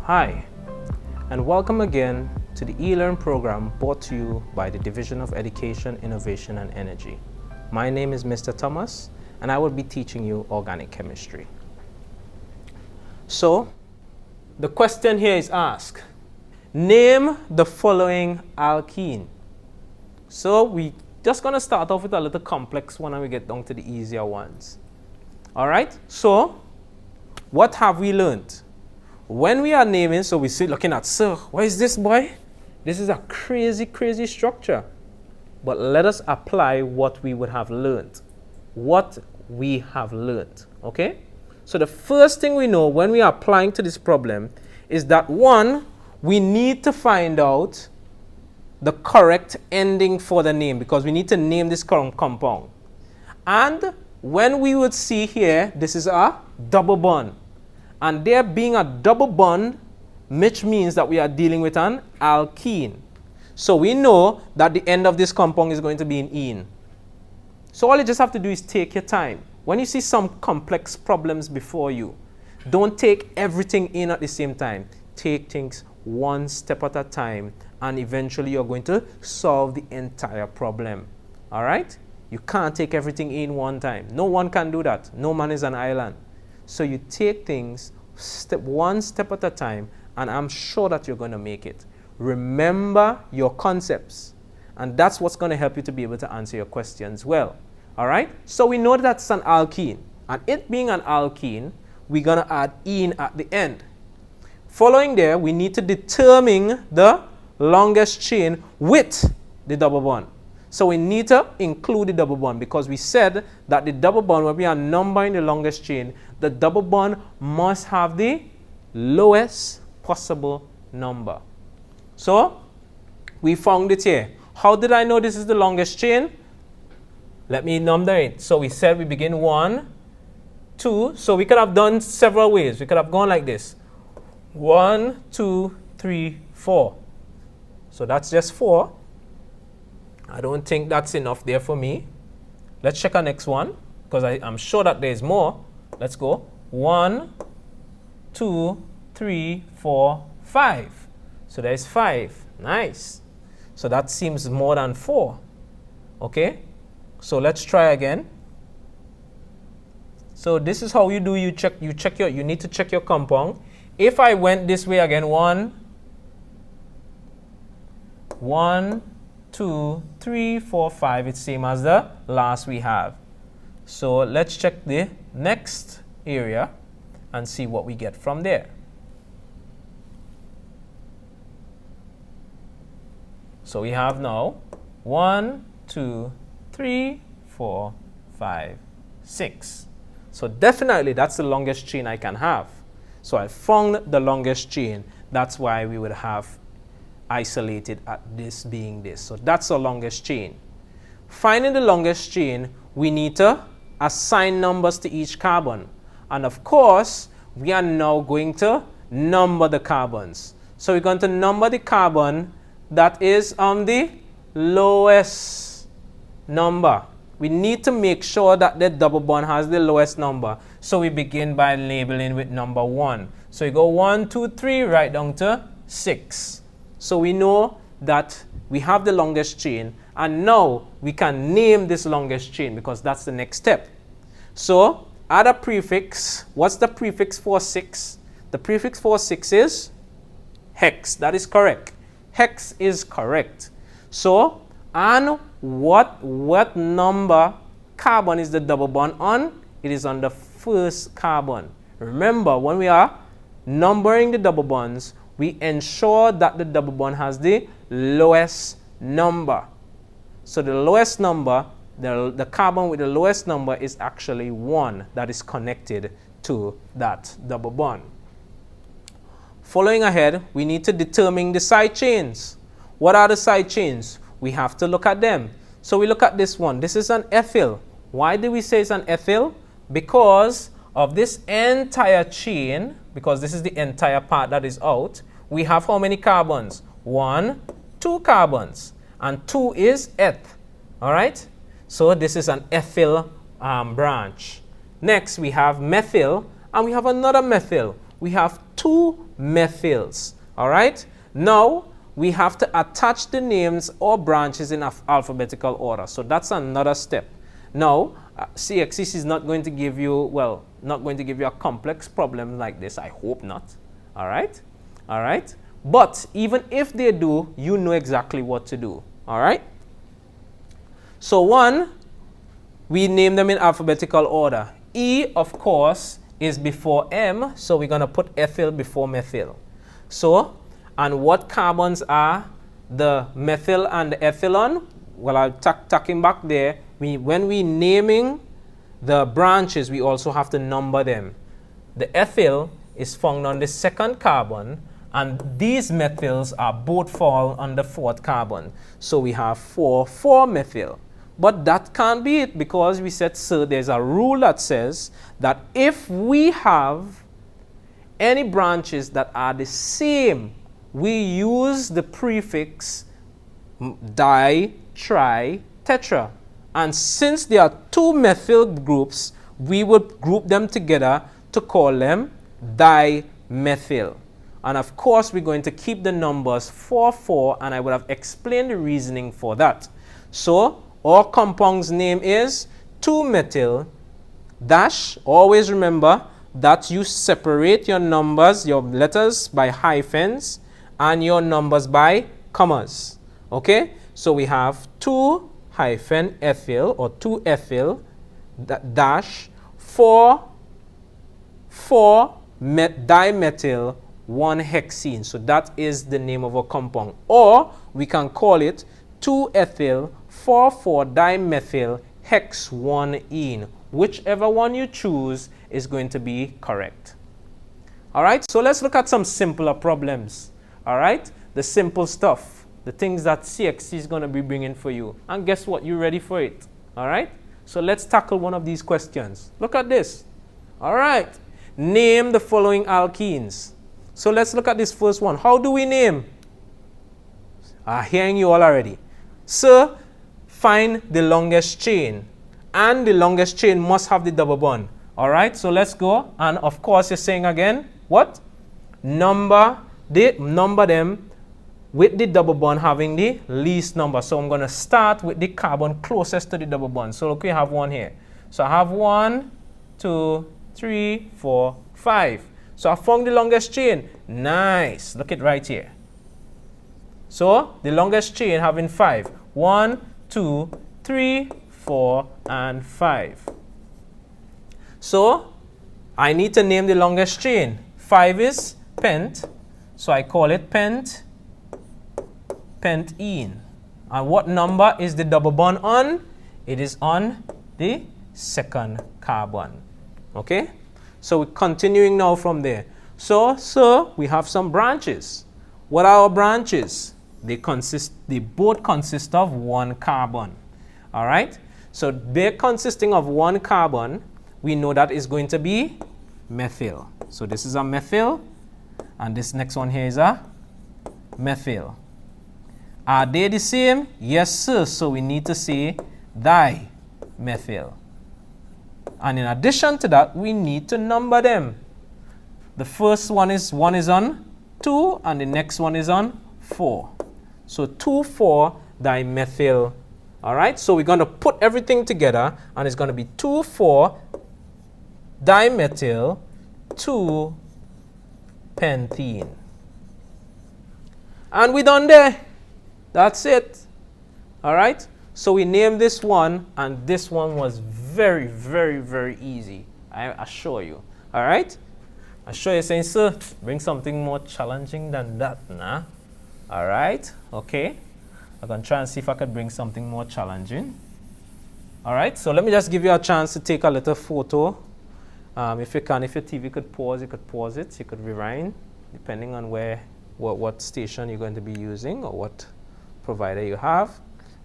Hi, and welcome again to the e-learn program brought to you by the Division of Education, Innovation and Energy. My name is Mr. Thomas, and I will be teaching you organic chemistry. So, the question here is asked, name the following alkene. So, we just going to start off with a little complex one and we get down to the easier ones. Alright, so what have we learned? When we are naming, so we see looking at, sir, what is this, boy? This is a crazy structure. But let us apply what we would have learned. What we have learned, okay? So the first thing we know when we are applying to this problem is that one, we need to find out the correct ending for the name because we need to name this compound. And when we would see here, this is a double bond. And there being a double bond, which means that we are dealing with an alkene. So we know that the end of this compound is going to be in -ene. So all you just have to do is take your time. When you see some complex problems before you, don't take everything in at the same time. Take things one step at a time, and eventually you're going to solve the entire problem. All right? You can't take everything in one time. No one can do that. No man is an island. So you take things one step at a time, and I'm sure that you're going to make it. Remember your concepts, and that's what's going to help you to be able to answer your questions well. All right? So we know that's an alkene, and it being an alkene, we're going to add -ene at the end. Following there, we need to determine the longest chain with the double bond. So we need to include the double bond because we said that the double bond, when we are numbering the longest chain, the double bond must have the lowest possible number. So we found it here. How did I know this is the longest chain? Let me number it. So we said we begin 1, 2. So we could have done several ways. We could have gone like this. 1, 2, 3, 4. So that's just 4. I don't think that's enough there for me. Let's check our next one because I'm sure that there's more. Let's go. 1, 2, 3, 4, 5. So there's 5. Nice. So that seems more than 4. Okay. So let's try again. So this is how you do. You need to check your compound. If I went this way again, 1, 2, 3, 4, 5, it's same as the last we have. So let's check the next area and see what we get from there. So we have now 1, 2, 3, 4, 5, 6. So definitely that's the longest chain I can have. So I found the longest chain. That's why we would have isolated at this being this. So that's the longest chain. Finding the longest chain, we need to assign numbers to each carbon. And of course, we are now going to number the carbons. So we're going to number the carbon that is on the lowest number. We need to make sure that the double bond has the lowest number. So we begin by labeling with number 1. So you go 1, 2, 3, right down to 6. So we know that we have the longest chain, and now we can name this longest chain because that's the next step. So add a prefix. What's the prefix for 6? The prefix for 6 is hex. That is correct. Hex is correct. So, and what number carbon is the double bond on? It is on the first carbon. Remember, when we are numbering the double bonds, we ensure that the double bond has the lowest number. So the lowest number, the carbon with the lowest number is actually 1 that is connected to that double bond. Following ahead, we need to determine the side chains. What are the side chains? We have to look at them. So we look at this one. This is an ethyl. Why do we say it's an ethyl? Because of this entire chain, because this is the entire part that is out, we have how many carbons? 1, 2 carbons, and 2 is eth. All right? So this is an ethyl branch. Next, we have methyl, and we have another methyl. we have 2 methyls. All right? Now, we have to attach the names or branches in alphabetical order. So that's another step. Now, CSEC is not going to give you, well, not going to give you a complex problem like this. I hope not. All right? All right? But even if they do, you know exactly what to do. All right? So 1, we name them in alphabetical order. E, of course, is before M, so we're going to put ethyl before methyl. So, and what carbons are the methyl and the ethylon? Well, I'll tucking back there. When we naming the branches, we also have to number them. The ethyl is found on the 2nd carbon, and these methyls are both fall on the 4th carbon. So we have 4,4-methyl. But that can't be it, because we said, so there's a rule that says that if we have any branches that are the same, we use the prefix di, tri, tetra. And since there are 2 methyl groups, we would group them together to call them dimethyl. And of course, we're going to keep the numbers 4, 4, and I would have explained the reasoning for that. So, our compound's name is 2-methyl dash. Always remember that you separate your numbers, your letters by hyphens, and your numbers by commas. Okay? So we have 2-ethyl or 2-ethyl dash 4,4-dimethyl 1-hexene. So that is the name of a compound. Or we can call it 2-ethyl 4,4-dimethyl hex 1-ene. Whichever one you choose is going to be correct. All right, so let's look at some simpler problems. All right, the simple stuff, the things that CSEC is going to be bringing for you. And guess what? You're ready for it. All right, so let's tackle one of these questions. Look at this. All right, name the following alkenes. So let's look at this first one. How do we name? Hearing you all already. So, find the longest chain. And the longest chain must have the double bond. All right, so let's go. And of course, you're saying again, what? Number them with the double bond having the least number. So I'm going to start with the carbon closest to the double bond. So look, we have one here. So I have 1, 2, 3, 4, 5. So I found the longest chain. Nice. Look at right here. So the longest chain having 5. 1, 2, 3, 4, and 5. So I need to name the longest chain. 5 is pent. So I call it pentene. And what number is the double bond on? It is on the 2nd carbon. Okay? So we're continuing now from there. So we have some branches. What are our branches? They both consist of 1 carbon. All right? So they're consisting of 1 carbon. We know that is going to be methyl. So this is a methyl, and this next one here is a methyl. Are they the same? Yes, sir. So we need to say dimethyl. And in addition to that, we need to number them. The first one is on 2, and the next one is on 4. So 2,4-dimethyl. All right, so we're going to put everything together, and it's going to be 2,4-dimethyl 2-pentene. And we're done there. That's it. All right, so we named this one, and this one was very, very, very easy. I assure you. All right, I assure you, saying, sir, bring something more challenging than that, nah? All right, okay. I'm going to try and see if I could bring something more challenging. All right, so let me just give you a chance to take a little photo. If you can, if your TV could pause, you could pause it. You could rewind, depending on what station you're going to be using or what provider you have.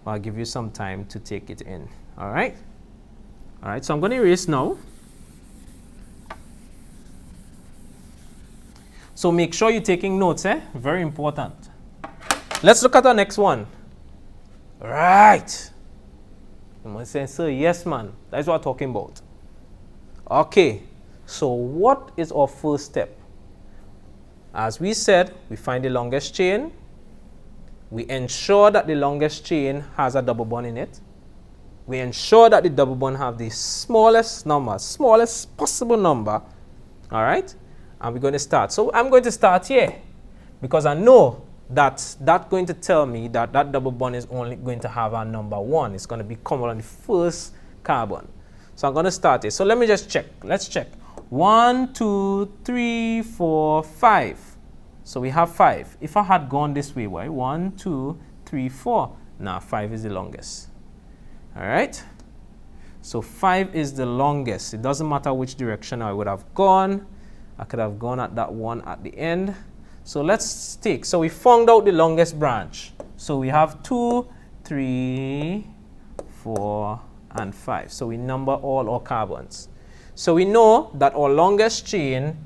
I'll give you some time to take it in. All right? All right, so I'm going to erase now. So make sure you're taking notes, eh? Very important. Let's look at our next one. Right. You must say, sir, yes, man. That's what I'm talking about. Okay. So what is our first step? As we said, we find the longest chain. We ensure that the longest chain has a double bond in it. We ensure that the double bond have the smallest number, smallest possible number. All right? And we're going to start. So I'm going to start here because I know that that's going to tell me that that double bond is only going to have a number 1. It's going to be common on the first carbon. So I'm going to start here. So let me just check. Let's check. 1, 2, 3, 4, 5. So we have 5. If I had gone this way, why? 1, 2, 3, 4. Now 5 is the longest. All right. So 5 is the longest. It doesn't matter which direction I would have gone. I could have gone at that one at the end. So let's take. So we found out the longest branch. So we have 2, 3, 4, and 5. So we number all our carbons. So we know that our longest chain,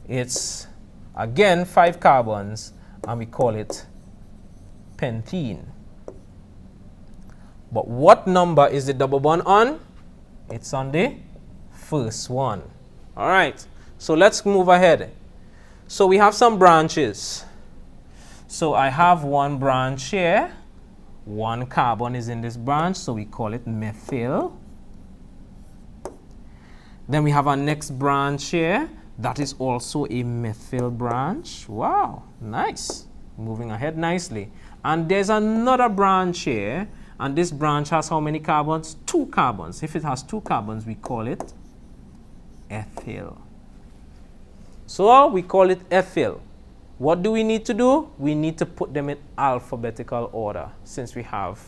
it's again 5 carbons, and we call it pentene. But what number is the double bond on? It's on the first one. All right. So let's move ahead. So we have some branches. So I have one branch here. 1 carbon is in this branch, so we call it methyl. Then we have our next branch here. That is also a methyl branch. Wow, nice. Moving ahead nicely. And there's another branch here. And this branch has how many carbons? 2 carbons. If it has 2 carbons, we call it ethyl. So we call it ethyl. What do we need to do? We need to put them in alphabetical order. Since we have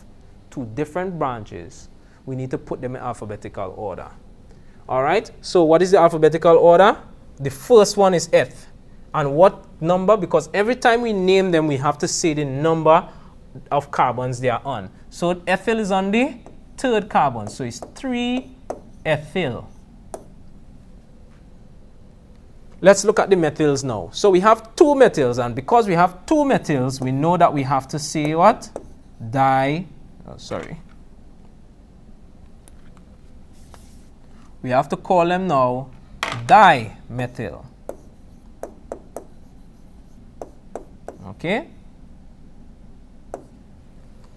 2 different branches, we need to put them in alphabetical order. All right. So what is the alphabetical order? The first one is eth. And what number? Because every time we name them, we have to say the number of carbons they are on. So ethyl is on the 3rd carbon. So it's 3-ethyl. Let's look at the methyls now. So we have 2 methyls, and because we have 2 methyls, we know that we have to say what? We have to call them now dimethyl. Okay?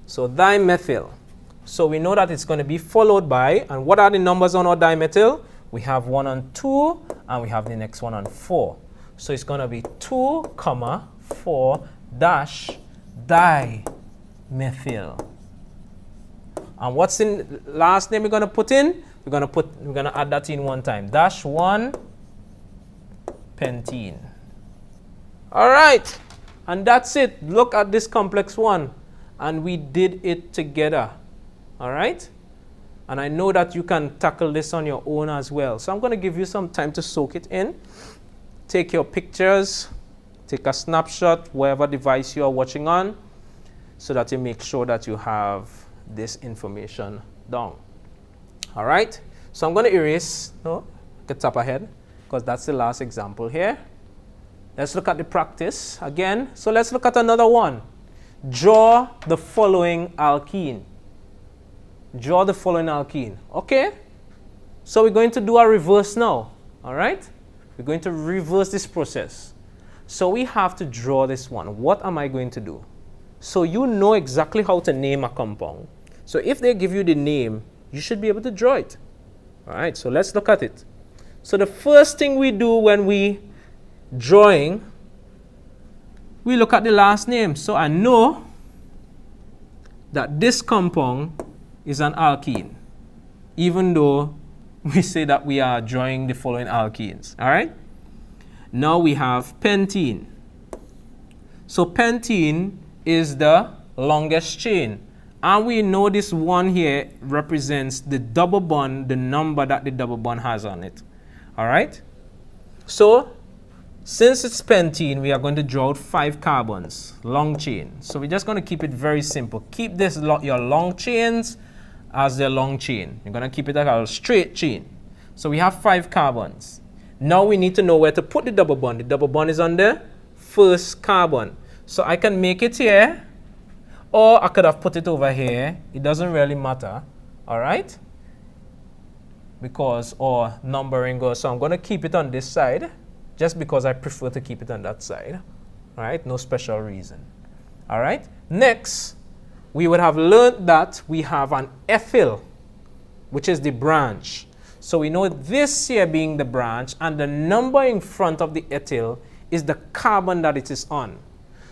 So dimethyl. So we know that it's going to be followed by, and what are the numbers on our dimethyl? We have 1 on 2, and we have the next one on 4. So it's going to be 2, 4 dash dimethyl. And what's in last name we're going to put in? We're going to add that in one time. Dash 1 pentene. All right. And that's it. Look at this complex one. And we did it together. All right? And I know that you can tackle this on your own as well. So I'm going to give you some time to soak it in. Take your pictures. Take a snapshot, whatever device you are watching on, so that you make sure that you have this information down. All right? So I'm going to erase. No, get up ahead, because that's the last example here. Let's look at the practice again. So let's look at another one. Draw the following alkene. Draw the following alkene. Okay? So we're going to do a reverse now. All right? We're going to reverse this process. So we have to draw this one. What am I going to do? So you know exactly how to name a compound. So if they give you the name, you should be able to draw it. All right? So let's look at it. So the first thing we do when we drawing, we look at the last name. So I know that this compound is an alkene, even though we say that we are drawing the following alkenes. All right? Now we have pentene. So pentene is the longest chain. And we know this one here represents the double bond, the number that the double bond has on it. All right? So since it's pentene, we are going to draw out 5 carbons, long chain. So we're just going to keep it very simple. Keep this your long chains as their long chain. You're going to keep it like a straight chain. So we have 5 carbons. Now we need to know where to put the double bond. The double bond is on the first carbon. So I can make it here, or I could have put it over here. It doesn't really matter. All right? Because our numbering goes. So I'm going to keep it on this side. just because I prefer to keep it on that side. All right, no special reason. All right, next, we would have learned that we have an ethyl, which is the branch. So we know this here being the branch, and the number in front of the ethyl is the carbon that it is on.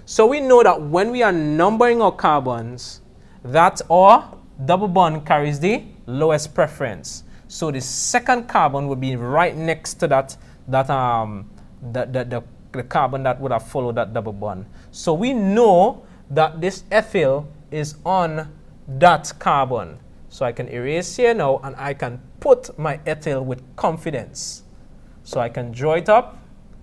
So we know that when we are numbering our carbons, that our double bond carries the lowest preference. So the second carbon would be right next to the carbon that would have followed that double bond. So we know that this ethyl is on that carbon. So I can erase here now, and I can put my ethyl with confidence. So I can draw it up,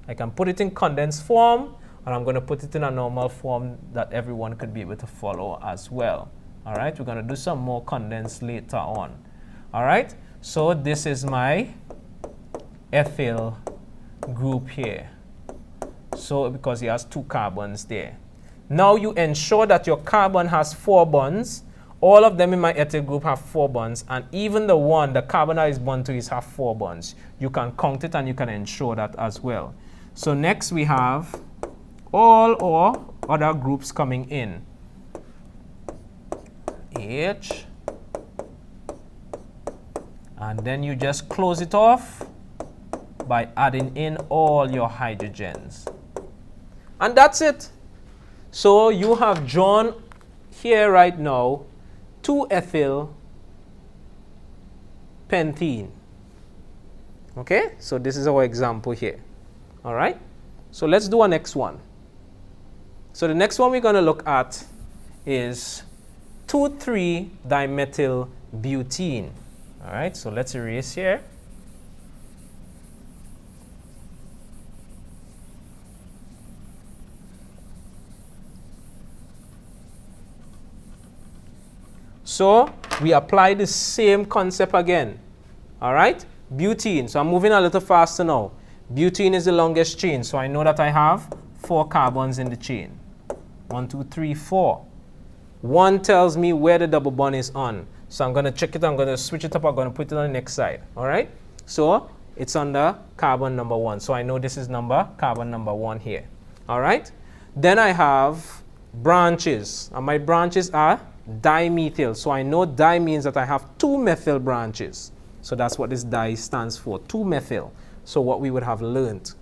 I can put it in condensed form, and I'm going to put it in a normal form that everyone could be able to follow as well. All right, we're going to do some more condensed later on. All right, so this is my ethyl group here. So because it has 2 carbons there. Now you ensure that your carbon has 4 bonds. All of them in my ethyl group have 4 bonds, and even the carbon that is bound to is have 4 bonds. You can count it and you can ensure that as well. So next we have all our other groups coming in. H, and then you just close it off by adding in all your hydrogens. And that's it. So you have drawn here right now 2-ethyl pentene. Okay, so this is our example here. All right, so let's do our next one. So the next one we're going to look at is 2,3-dimethyl butane. All right, so let's erase here. So we apply the same concept again. All right, butene. So I'm moving a little faster now. Butene is the longest chain, so I know that I have 4 carbons in the chain. 1, 2, 3, 4. 1 tells me where the double bond is on. So I'm going to check it, I'm going to switch it up, I'm going to put it on the next side. All right, so it's under carbon number 1. So I know this is carbon number 1 here. All right, then I have branches, and my branches are dimethyl. So I know di means that I have 2 methyl branches. So that's what this di stands for, 2 methyl. So what we would have learned.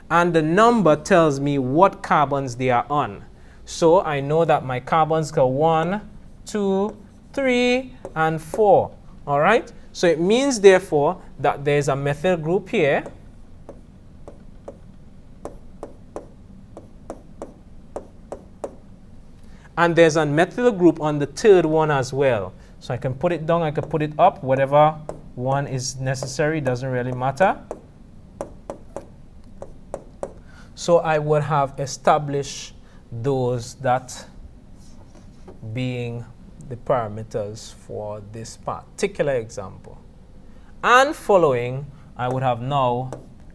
And the number tells me what carbons they are on. So I know that my carbons go 1, 2, 3, and 4. All right? So it means, therefore, that there's a methyl group here. And there's a methyl group on the 3rd one as well. So I can put it down, I can put it up, whatever one is necessary, doesn't really matter. So I would have established those, that being the parameters for this particular example. And following, I would have now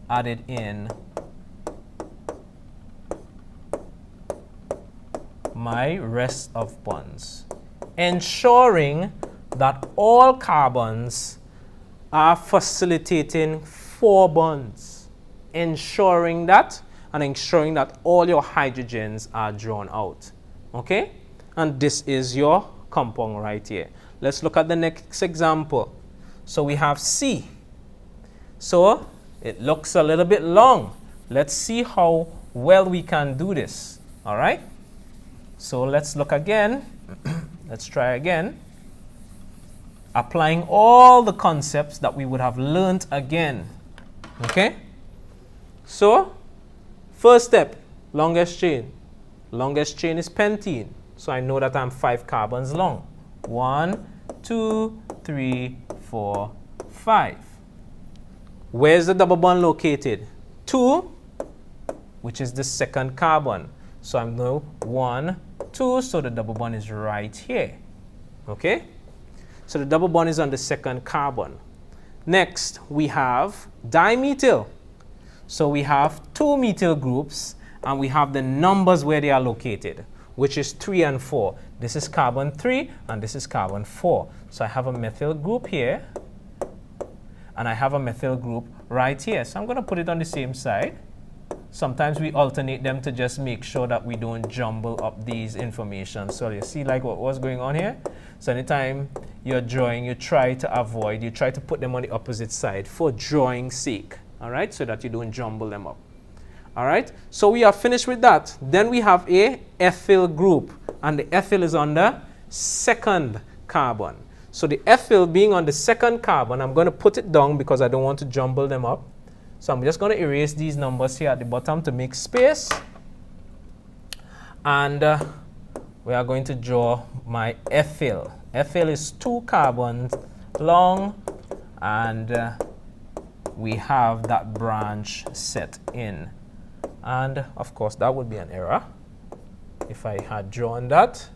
added in my rest of bonds, ensuring that all carbons are facilitating 4 bonds, ensuring that all your hydrogens are drawn out. Okay, and this is your compound right here. Let's look at the next example. So we have C. So it looks a little bit long. Let's see how well we can do this. All right, so let's look again. Let's try again, applying all the concepts that we would have learned again. Okay, so first step, longest chain. Longest chain is pentene. So I know that I'm 5 carbons long. 1, 2, 3, 4, 5. Where's the double bond located? 2, which is the 2nd carbon. So I'm now 1, 2, so the double bond is right here. Okay? So the double bond is on the 2nd carbon. Next, we have dimethyl. So we have 2 methyl groups, and we have the numbers where they are located, which is 3 and 4. This is carbon 3, and this is carbon 4. So I have a methyl group here, and I have a methyl group right here. So I'm going to put it on the same side. sometimes we alternate them to just make sure that we don't jumble up these information. So you see like what was going on here? So anytime you're drawing, you try to put them on the opposite side for drawing's sake, all right, so that you don't jumble them up. All right, so we are finished with that. Then we have a ethyl group, and the ethyl is on the second carbon. So the ethyl being on the second carbon, I'm going to put it down because I don't want to jumble them up. So I'm just going to erase these numbers here at the bottom to make space. And we are going to draw my ethyl. Ethyl is 2 carbons long, and we have that branch set in. And of course that would be an error if I had drawn that.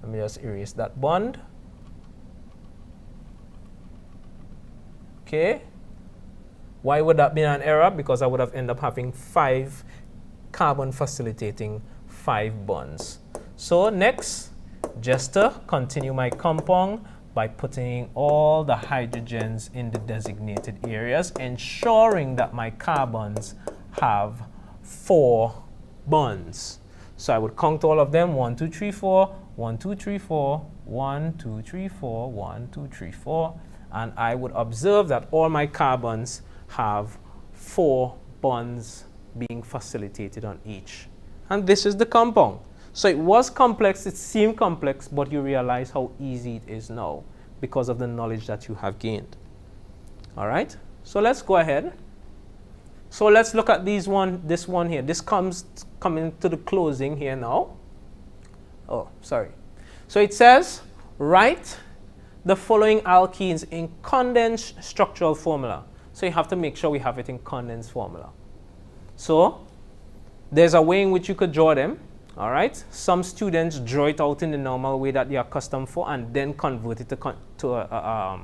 Let me just erase that bond. Okay. Why would that be an error? Because I would have ended up having 5 carbon facilitating 5 bonds. So next, just to continue my compound by putting all the hydrogens in the designated areas, ensuring that my carbons have 4 bonds. So I would count all of them: 1, 2, 3, 4, 1, 2, 3, 4, 1, 2, 3, 4, 1, 2, 3, 4, and I would observe that all my carbons have 4 bonds being facilitated on each. And this is the compound. So it was complex, it seemed complex, but you realize how easy it is now because of the knowledge that you have gained. All right, so let's go ahead. So let's look at this one here. This coming to the closing here now. Oh, sorry. So it says, write the following alkenes in condensed structural formula. So you have to make sure we have it in condensed formula. So there's a way in which you could draw them. All right. Some students draw it out in the normal way that they are accustomed for and then convert it to a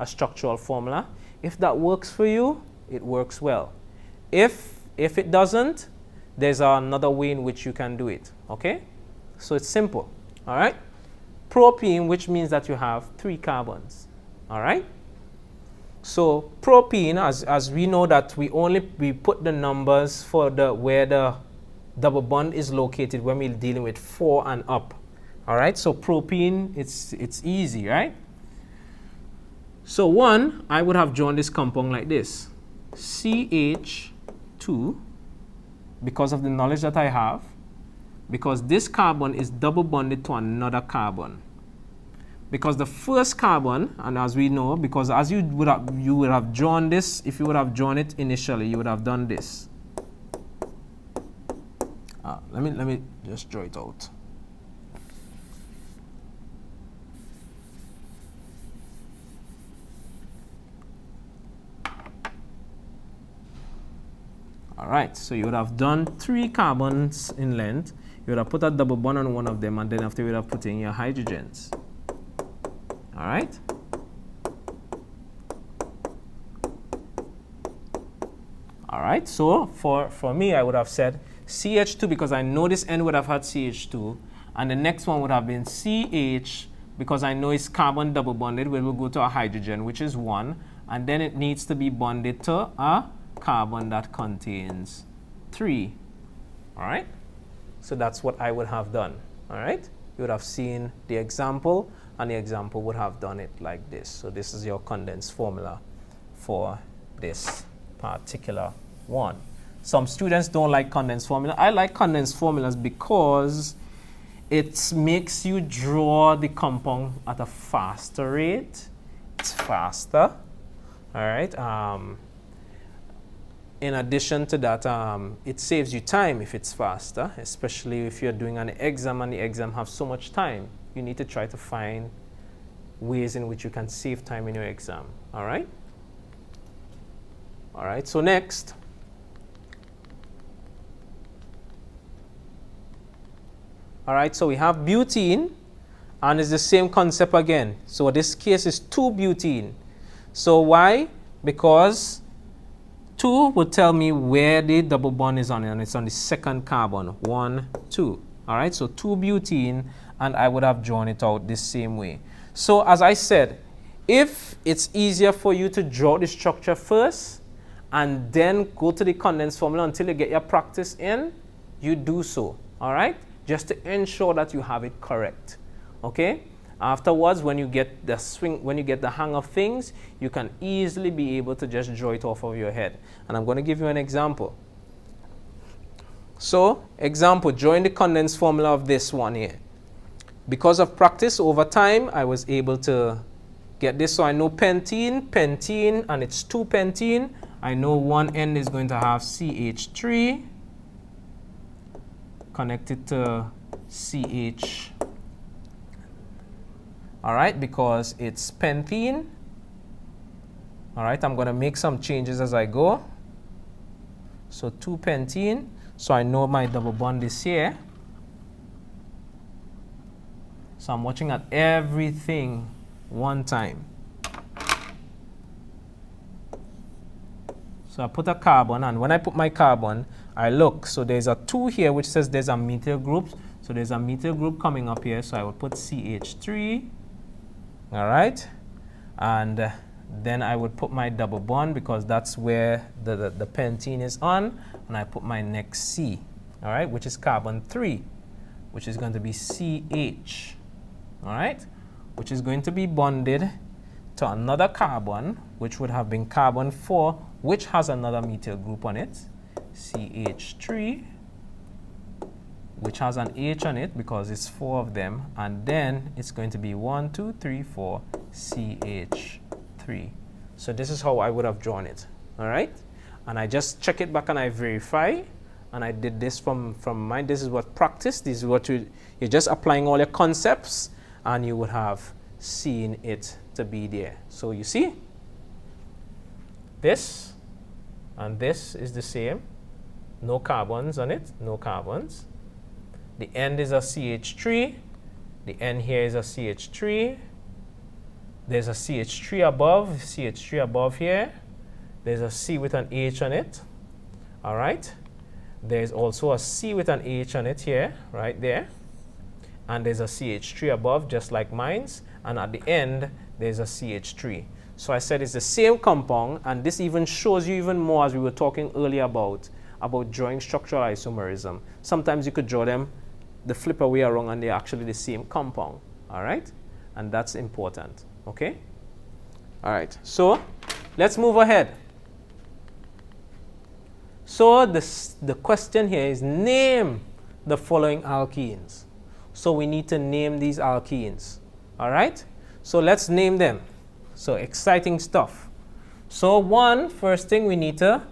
structural formula. If that works for you, it works well. If it doesn't, there's another way in which you can do it. Okay. So it's simple. All right. Propane, which means that you have 3 carbons. All right. So propane, as we know that we put the numbers for where the double bond is located when we're dealing with 4 and up. All right. So propane, it's easy, right? So 1, I would have drawn this compound like this: CH2, because of the knowledge that I have, because this carbon is double bonded to another carbon. Because the first carbon, and as we know, because as you would have drawn this, if you would have drawn it initially, you would have done this. Let me just draw it out. All right, so you would have done 3 carbons in length. You would have put a double bond on one of them, and then after you would have put in your hydrogens. All right. All right, so for me, I would have said CH2 because I know this end would have had CH2, and the next one would have been CH because I know it's carbon double bonded. We will go to a hydrogen, which is 1, and then it needs to be bonded to a carbon that contains 3. All right, so that's what I would have done. All right, you would have seen the example, and the example would have done it like this. So this is your condensed formula for this particular one. Some students don't like condensed formula. I like condensed formulas because it makes you draw the compound at a faster rate. It's faster. All right. In addition to that, it saves you time if it's faster, especially if you're doing an exam and the exam have so much time. You need to try to find ways in which you can save time in your exam. All right? All right, so next. All right, so we have butene, and it's the same concept again. So this case is 2-butene. So why? Because 2 would tell me where the double bond is on, and it's on the second carbon. 1, 2. All right, so 2-butene, and I would have drawn it out this same way. So as I said, if it's easier for you to draw the structure first and then go to the condensed formula until you get your practice in, you do so, all right? Just to ensure that you have it correct, okay? Afterwards, when you get the hang of things, you can easily be able to just draw it off of your head. And I'm going to give you an example. So, example, drawing the condensed formula of this one here. Because of practice over time, I was able to get this. So I know pentene, and it's 2-pentene. I know one end is going to have CH3 connected to CH. All right, because it's pentene. All right, I'm going to make some changes as I go. So 2-pentene. So I know my double bond is here. So I'm watching at everything one time. So I put a carbon, and when I put my carbon, I look. So there's a 2 here which says there's a methyl group. So there's a methyl group coming up here. So I will put CH3. All right. And then I would put my double bond because that's where the pentene is on. And I put my next C, all right, which is carbon 3, which is going to be CH, all right, which is going to be bonded to another carbon, which would have been carbon 4, which has another methyl group on it, CH3, which has an H on it because it's 4 of them, and then it's going to be 1, 2, 3, 4, CH3. So this is how I would have drawn it, all right? And I just check it back and I verify, and I did this from mine. This is what practice, this is what you're just applying all your concepts, and you would have seen it to be there. So you see, this and this is the same, no carbons on it, no carbons. The end is a CH3, the end here is a CH3, there's a CH3 above here. There's a C with an H on it, all right? There's also a C with an H on it here, right there. And there's a CH3 above, just like mine's. And at the end, there's a CH3. So I said it's the same compound, and this even shows you even more, as we were talking earlier about drawing structural isomerism. Sometimes you could draw them the flip away around, and they're actually the same compound, all right? And that's important, okay? All right, so let's move ahead. So the question here is name the following alkenes. So we need to name these alkenes. All right? So let's name them. So exciting stuff. So first thing we need to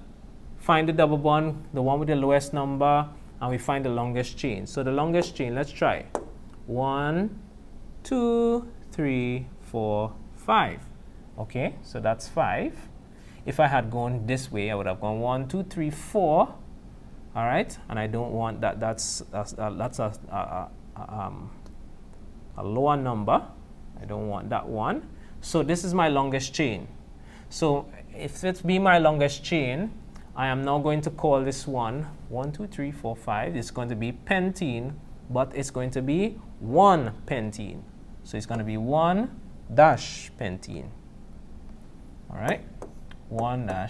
find the double bond, the one with the lowest number, and we find the longest chain. So the longest chain, let's try. 1, 2, 3, 4, 5. Okay, so that's 5. If I had gone this way, I would have gone 1, 2, 3, 4. All right, and I don't want that. That's a lower number. I don't want that one. So this is my longest chain. So if it be my longest chain, I am now going to call this one 1, 2, 3, 4, 5. It's going to be pentene, but it's going to be 1-pentene. So it's going to be 1-pentene. All right. 1-.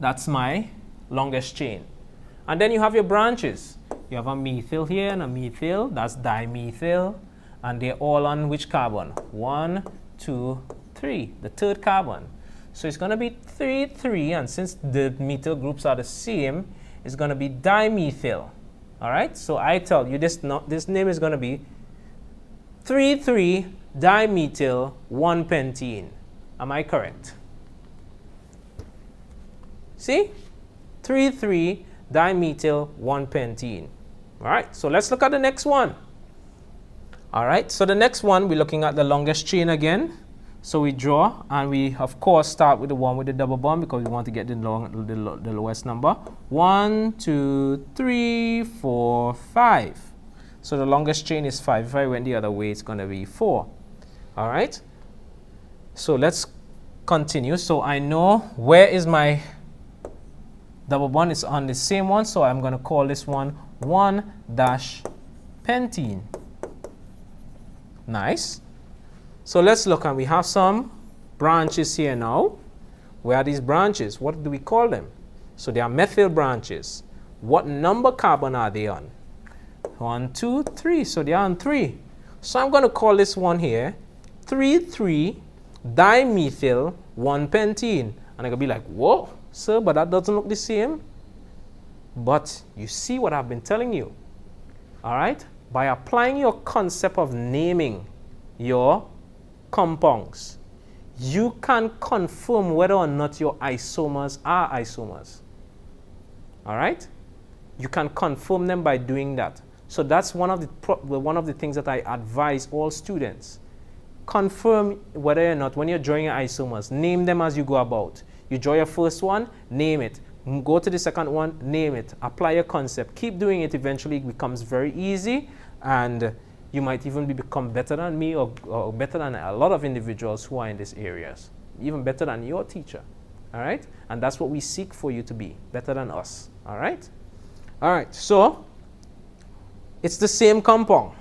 That's my longest chain. And then you have your branches. You have a methyl here and a methyl. That's dimethyl. And they're all on which carbon? 1, 2, 3. The third carbon. So it's going to be 3, 3. And since the methyl groups are the same, it's going to be dimethyl. All right? So I tell you this name is going to be 3, 3 dimethyl 1-pentene. Am I correct? See? 3, 3 dimethyl 1-pentene. All right, so let's look at the next one. All right, so the next one, we're looking at the longest chain again. So we draw, and we, of course, start with the one with the double bond because we want to get the lowest number. 1, 2, 3, 4, 5. So the longest chain is 5. If I went the other way, it's going to be 4. All right. So let's continue. So I know where is my double bond. It's on the same one. So I'm going to call this one 1-pentene. Nice. So let's look, and we have some branches here now. Where are these branches? What do we call them? So they are methyl branches. What number carbon are they on? 1, 2, 3. So they are on 3. So I'm going to call this one here 3,3-dimethyl 1-pentene. And I'm going to be like, whoa, sir, but that doesn't look the same. But you see what I've been telling you. All right? By applying your concept of naming your compounds, you can confirm whether or not your isomers are isomers. All right? You can confirm them by doing that. So that's one of the things that I advise all students. Confirm whether or not, when you're drawing your isomers, name them as you go about. You draw your first one, name it. Go to the second one, name it. Apply your concept. Keep doing it. Eventually it becomes very easy, and you might even become better than me or better than a lot of individuals who are in these areas. Even better than your teacher. All right? And that's what we seek for you to be, better than us. All right? All right, so it's the same compound.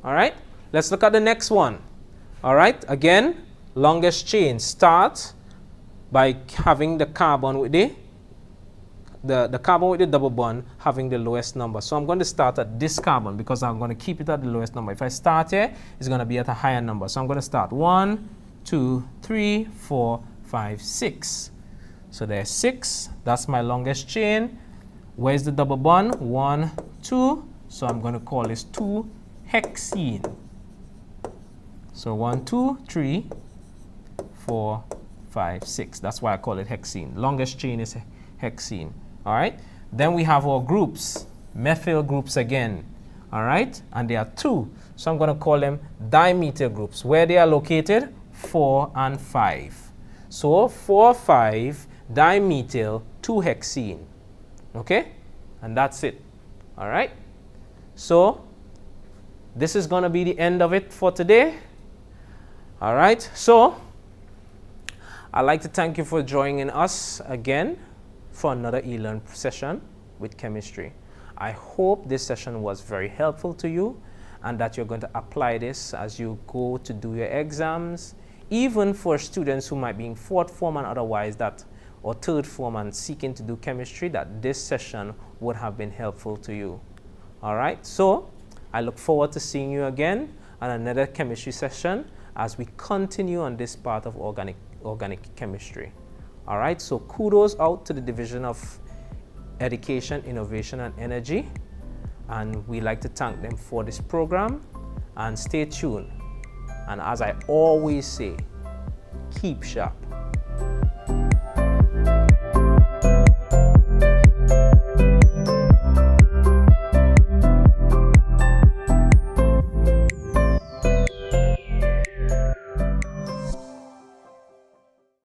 All right? Let's look at the next one. All right? Again, longest chain. Start by having the carbon with the carbon with the double bond having the lowest number. So I'm going to start at this carbon because I'm going to keep it at the lowest number. If I start here, it's going to be at a higher number. So I'm going to start 1, 2, 3, 4, 5, 6. So there's 6. That's my longest chain. Where's the double bond? 1, 2. So I'm going to call this 2-hexene. So 1, 2, 3, 4, 5, 6. That's why I call it hexene. Longest chain is hexene. All right. Then we have our groups, methyl groups again. All right. And there are 2. So I'm going to call them dimethyl groups. Where they are located? 4 and 5. So 4, 5, dimethyl, 2-hexene. Okay. And that's it. All right. So this is going to be the end of it for today. All right. So I'd like to thank you for joining us again for another e-learn session with chemistry. I hope this session was very helpful to you and that you're going to apply this as you go to do your exams, even for students who might be in 4th form and otherwise or 3rd form and seeking to do chemistry, that this session would have been helpful to you. All right, so I look forward to seeing you again on another chemistry session as we continue on this part of organic chemistry. All right, so kudos out to the Division of Education, Innovation and Energy, and we like to thank them for this program, and stay tuned. And as I always say, keep sharp.